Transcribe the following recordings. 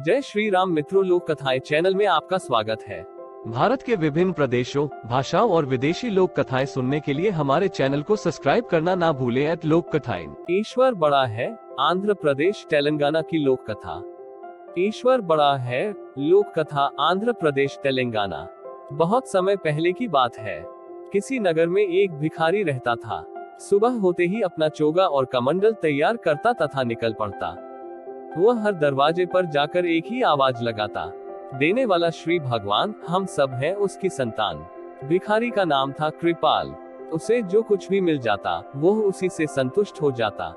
जय श्री राम मित्रों, लोक कथाएं चैनल में आपका स्वागत है। भारत के विभिन्न प्रदेशों, भाषाओं और विदेशी लोक कथाएं सुनने के लिए हमारे चैनल को सब्सक्राइब करना ना भूलें। लोक कथाएं। ईश्वर बड़ा है, आंध्र प्रदेश तेलंगाना की लोक कथा। ईश्वर बड़ा है, लोक कथा, आंध्र प्रदेश तेलंगाना। बहुत समय पहले की बात है। किसी नगर में एक भिखारी रहता था। सुबह होते ही अपना चोगा और कमंडल तैयार करता तथा निकल पड़ता। वह हर दरवाजे पर जाकर एक ही आवाज लगाता, देने वाला श्री भगवान, हम सब हैं उसकी संतान। भिखारी का नाम था कृपाल। उसे जो कुछ भी मिल जाता वह उसी से संतुष्ट हो जाता।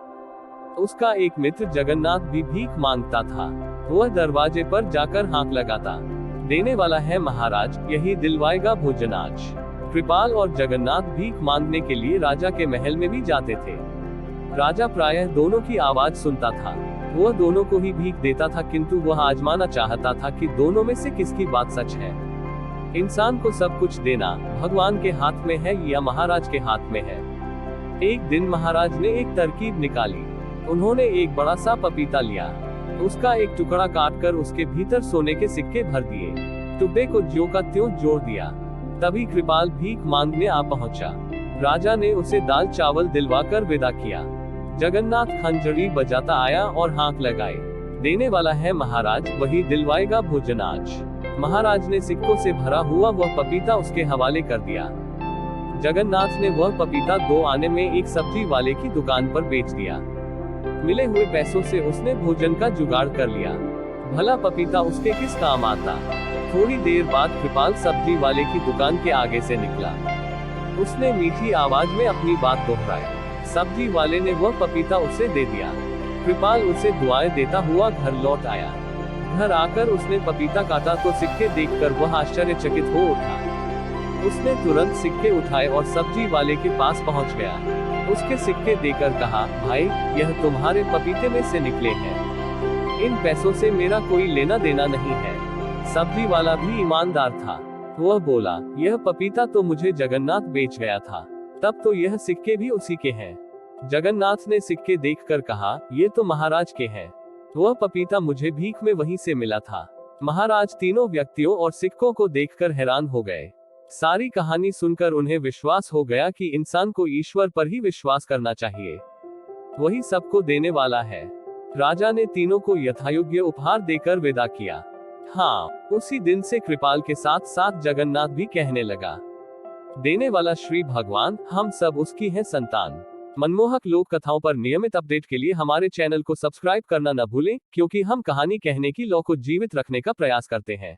उसका एक मित्र जगन्नाथ भी भीख मांगता था। वह दरवाजे पर जाकर हाथ लगाता, देने वाला है महाराज, यही दिलवाएगा भोजन आज। कृपाल और जगन्नाथ भीख मांगने के लिए राजा के महल में भी जाते थे। राजा प्रायः दोनों की आवाज सुनता था। वह दोनों को ही भीख देता था, किंतु वह आजमाना चाहता था कि दोनों में से किसकी बात सच है। इंसान को सब कुछ देना भगवान के हाथ में है या महाराज के हाथ में है। एक दिन महाराज ने एक तरकीब निकाली। उन्होंने एक बड़ा सा पपीता लिया, उसका एक टुकड़ा काटकर उसके भीतर सोने के सिक्के भर दिए, टुकड़े को ज्यों का त्यों जोड़ दिया। तभी कृपाल भीख मांगने आ पहुंचा। राजा ने उसे दाल चावल दिलवाकर विदा किया। जगन्नाथ खंजरी बजाता आया और हाथ लगाए, देने वाला है महाराज, वही दिलवाएगा भोजन आज। महाराज ने सिक्कों से भरा हुआ वह पपीता उसके हवाले कर दिया। जगन्नाथ ने वह पपीता 2 आने में एक सब्जी वाले की दुकान पर बेच दिया। मिले हुए पैसों से उसने भोजन का जुगाड़ कर लिया। भला पपीता उसके किस काम आता। थोड़ी देर बाद कृपाल सब्जी वाले की दुकान के आगे से निकला। उसने मीठी आवाज में अपनी बात दोहराई। सब्जी वाले ने वह पपीता उसे दे दिया। कृपाल उसे दुआएं देता हुआ घर लौट आया। घर आकर उसने पपीता काटा तो सिक्के देखकर वह आश्चर्यचकित हो उठा। उसने तुरंत सिक्के उठाए और सब्जी वाले के पास पहुंच गया। उसके सिक्के देकर कहा, भाई, यह तुम्हारे पपीते में से निकले हैं। इन पैसों से मेरा कोई लेना देना नहीं है। सब्जी वाला भी ईमानदार था। वह बोला, यह पपीता तो मुझे जगन्नाथ बेच गया था, तब तो यह सिक्के भी उसी के हैं। जगन्नाथ ने सिक्के देखकर कहा, ये तो महाराज के हैं। वह पपीता मुझे भीख में वहीं से मिला था। महाराज तीनों व्यक्तियों और सिक्कों को देखकर हैरान हो गए। सारी कहानी सुनकर उन्हें विश्वास हो गया कि इंसान को ईश्वर पर ही विश्वास करना चाहिए, वही सबको देने वाला है। राजा ने तीनों को यथायोग्य उपहार देकर विदा किया। हाँ, उसी दिन से कृपाल के साथ साथ जगन्नाथ भी कहने लगा, देने वाला श्री भगवान, हम सब उसकी है संतान। मनमोहक लोक कथाओं पर नियमित अपडेट के लिए हमारे चैनल को सब्सक्राइब करना न भूलें, क्योंकि हम कहानी कहने की लौ को जीवित रखने का प्रयास करते हैं।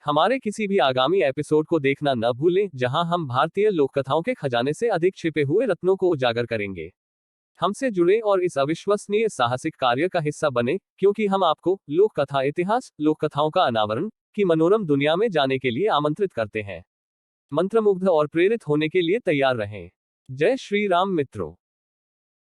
हमारे किसी भी आगामी एपिसोड को देखना न भूलें, जहां हम भारतीय लोक कथाओं के खजाने से अधिक छिपे हुए रत्नों को उजागर करेंगे। हमसे जुड़े और इस अविश्वसनीय साहसिक कार्य का हिस्सा बने, क्योंकि हम आपको लोक कथा इतिहास, लोक कथाओं का अनावरण की मनोरम दुनिया में जाने के लिए आमंत्रित करते हैं। मंत्रमुग्ध और प्रेरित होने के लिए तैयार रहें। जय श्री राम मित्रों।